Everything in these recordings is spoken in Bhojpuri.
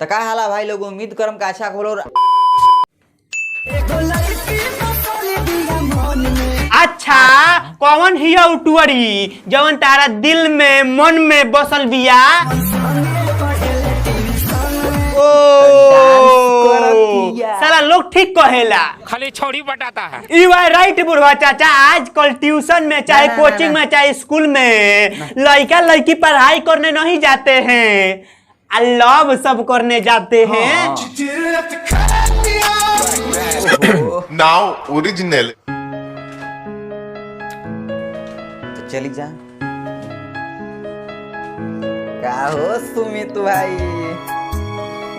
तो का हाला भाई लोग उम्मीद करम का अच्छा खोलो। अच्छा कौन हिया उटुअरी जवन तारा दिल में मन में बसल बिया? साला लोग ठीक कहेला खाली छोड़ी बटाता है। यू आर राइट बुढ़वा चाचा। आजकल ट्यूशन में चाहे कोचिंग में चाहे स्कूल में लड़का लड़की पढ़ाई करने नहीं जाते हैं, लव सब करने जाते हैं। नाउ ओरिजिनल तो चली जा। का हो सुमित भाई,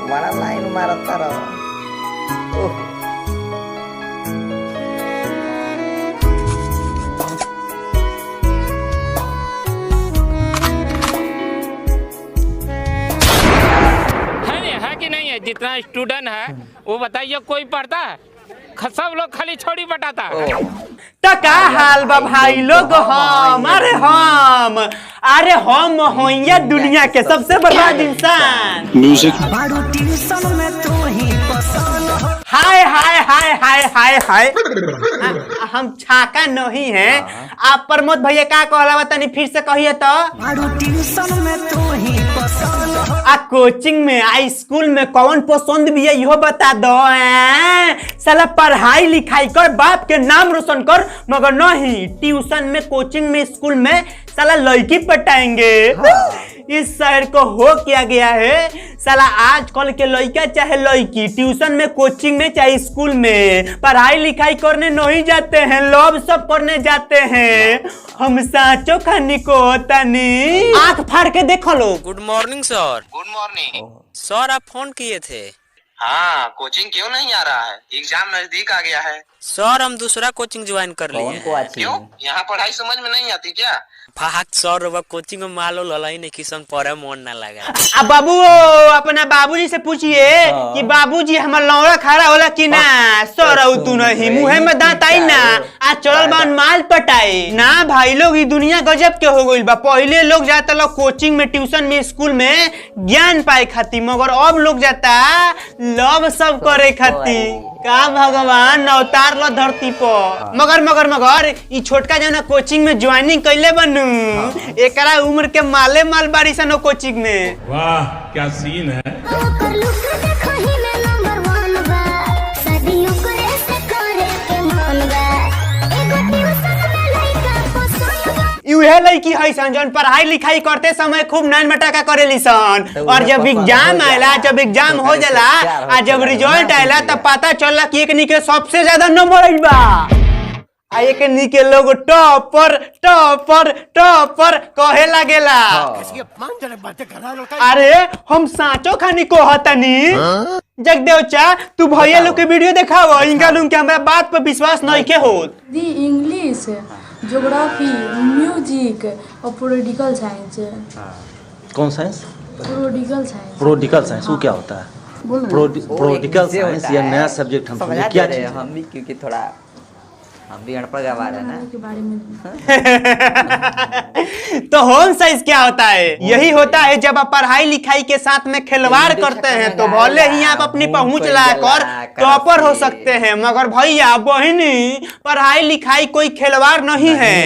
बड़ा लाइन मारता रहो। है कि नहीं है? जितना स्टूडेंट है वो बताइए, कोई पढ़ता है? सब लोग खाली छोड़ी बटाता है। तो का हाल बा भाई लोग? हम अरे हम होइया दुनिया के सबसे बर्बाद इंसान। हाय हाय हाय हाय हाय हाय। हम छाका नहीं है। आप प्रमोद भैया का कहला तनी फिर से कहिए तो। आ कोचिंग में आ स्कूल में कौन पसंद भी है यो बता दो। साला पढ़ाई लिखाई कर, बाप के नाम रोशन कर, मगर नहीं ट्यूशन में कोचिंग में स्कूल में साला लड़की पटाएंगे। इस शहर को हो क्या गया है साला, आजकल के लड़का चाहे लड़की ट्यूशन में कोचिंग में चाहे स्कूल में पढ़ाई लिखाई करने नहीं जाते हैं, लव सब करने जाते हैं। हम साचो खानी को होता नहीं। आंख फाड़ के देखो लो। गुड मॉर्निंग सर। गुड मॉर्निंग सर आप फोन किए थे? हाँ, कोचिंग क्यों नहीं आ रहा है? एग्जाम नजदीक आ गया है। सर हम दूसरा कोचिंग ज्वाइन कर लिए। क्यों? यहाँ पढ़ाई समझ में नहीं आती क्या? भाग सर कोचिंग में मालो ललाई नहीं, किसन पढ़े मन ना लगा। अब बाबू अपना बाबूजी से पूछिए कि बाबूजी हमार लौड़ा खड़ा होला कि ना। सर तू नहीं मुँह में दांत आई ना, आज चल बान माल पटाई ना। भाई लोग ये दुनिया गजब के हो गई बा। पहले लोग जाता लोग कोचिंग में ट्यूशन में स्कूल में ज्ञान पाए खातिर, मगर अब लोग जाता लव सब करे खातिर। का भगवान अवतार लो धरती पर। मगर मगर मगर ई छोटका जो ना कोचिंग में ज्वाइनिंग कैले बनू, एकरा उम्र के माले माल बारी सन कोचिंग में। वाह क्या सीन है। यूहे लड़की है सन जौन पढ़ाई लिखाई करते समय खूब नान मटाका करेली सन, और जब एग्जाम आयला, जब एग्जाम हो जाला आ जब रिजल्ट आयला तब पता चलला कि एकनी के सबसे ज्यादा नंबर आइल बा। आ एकनी के लोग टॉपर टॉपर टॉपर कहे लागेला। अरे हम साचो खानी को हतनी। जगदेव चा तू भैया लोग के वीडियो देखाओ, इनका लोग के हमरा बात पर विश्वास नहीं के होत। दी इंग्लिश, ज्योग्राफी, म्यूजिक और पॉलिटिकल साइंस। कौन science? Political science. Political science वो क्या होता है? पॉलिटिकल साइंस या नया सब्जेक्ट हम क्या चीज? हम भी क्योंकि थोड़ा हम भी अनपढ़ गवार है ना के बारे में। तो होम साइंस क्या होता है? यही होता है जब आप पढ़ाई लिखाई के साथ में खिलवाड़ करते हैं तो भले ही आप अपनी पहुंच लाकर टॉपर हो सकते हैं, मगर भैया बहिनी पढ़ाई लिखाई कोई खिलवाड़ नहीं है।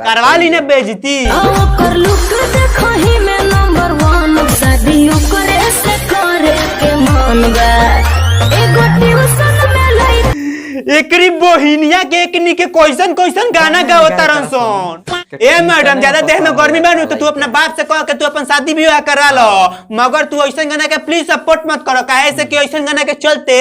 करवा ली ने बेइज्जती। एकरी बोहिनिया के एकनी के क्वेश्चन क्वेश्चन गाना गावता रंसन। ए मैडम ज्यादा देह में गर्मी बानू तो तू अपना बाप से कह के तू अपन शादी विवाह करा लो, मगर तू ऐसा गाना के प्लीज सपोर्ट मत करो। काहे से कि ऐसा गाना के चलते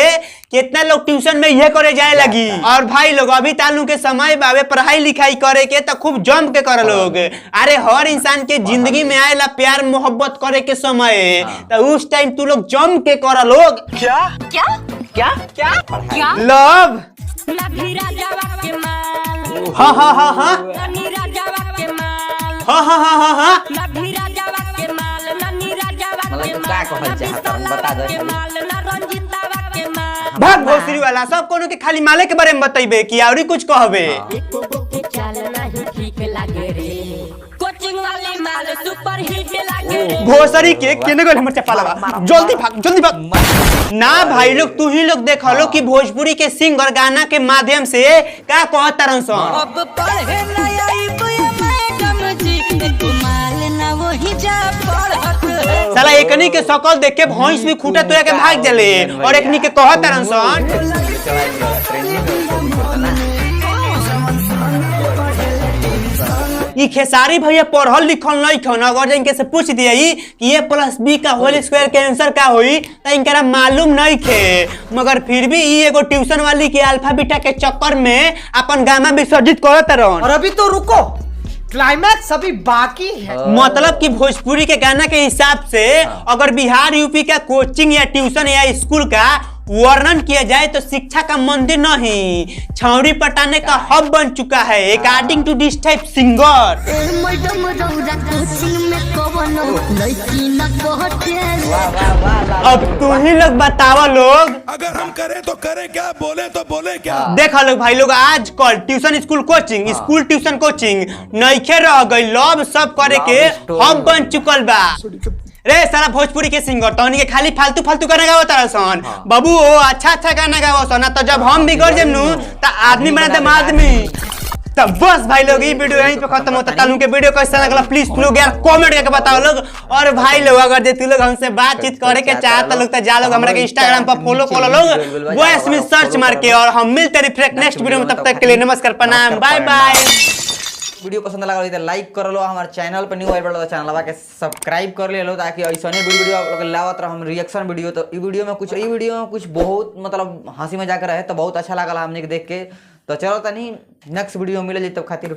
कितना लोग ट्यूशन में ये करे जाए लगी। और भाई लोग अभी तालू के समय बावे पढ़ाई लिखाई करे के तो खूब जम के कर लोग। अरे हर इंसान के जिंदगी में आएला प्यार मोहब्बत करे के समय, तो उस टाइम तू लोग जम के कर लोग। क्या क्या क्या क्या क्या लव। हाँ हाँ हाँ हाँ हाँ हाँ हाँ हाँ हाँ भाग भोसरी वाला सब कोनो के खाली माले के बारे में बताइबे कि और कुछ कहबे। कोचिंग वाली भोसरी के केने गल हमर चप्पलवा जल्दी भाग ना भाई लोग तू ही लोग देख लो कि भोजपुरी के सिंगर गाना के माध्यम से का कहत तरन सन अब पढ़े ना आई मैडम जी कुमाल ना वही जा पढ़त साला एकनी के शकल देख के भैंस भी खूटा तुरा के भाग जले और एकनी के कहत तरन सन ई खेसारी भैया पढ़ल लिखल नहीं खन अगर इनके से पूछ दिए कि ए प्लस बी का होल स्क्वायर के आंसर का होई त इनकरा मालूम नहीं थे मगर फिर भी ई एगो ट्यूशन वाली के अल्फा बीटा के चक्कर में अपन गामा विसर्जित करत रहन। और अभी तो रुको, क्लाइमैक्स अभी बाकी है। मतलब कि भोजपुरी के गाना के हिसाब से अगर बिहार यूपी का कोचिंग या ट्यूशन या स्कूल का वर्णन किया जाए तो शिक्षा का मंदिर नहीं छौरी पटाने का हब बन चुका है अकॉर्डिंग टू दिस टाइप सिंगर। अब तू ही लोग बतावा लोग, अगर हम करें तो करें क्या, बोले तो बोले क्या। देखा लोग भाई लोग आजकल tuition school coaching school tuition coaching नइखे रह गई लव सब करे के हब बन चुकल बा। रे सारा भोजपुरी के सिंगर तो उनके खाली फालतू गाना गावत रसन बाबू ओ अच्छा गाना गावसन ना तो जब हम बिगड़ जेमनु त आदमी बना दे आदमी। तब बस भाई लोग ये वीडियो यहीं पे खत्म होता। कल के वीडियो कैसा लगला प्लीज तू लोग यार कमेंट करके बताओ लोग। और भाई लोग अगर जे तू लोग हमसे बातचीत करे के चाहत लोग तो जा लोग हमरा के इंस्टाग्राम पर फॉलो कर लोग वॉइस में सर्च मार के और हम मिलते रिफ्लेक्ट नेक्स्ट वीडियो में। तब तक के लिए नमस्कार प्रणाम बाय बाय। वीडियो पसंद लगा तो लाइक कर लो, हमारे चैनल पर न्यू आइल तो चैनल के सब्सक्राइब कर ले लो ताकि ऐसा वीडियो आप लोग लावत रहो हम रिएक्शन वीडियो। तो ई वीडियो में कुछ बहुत मतलब हंसी मजाक रहे तो बहुत अच्छा लगा हमने देख के। तो चलो तनी नेक्स्ट वीडियो मिले तब खातिर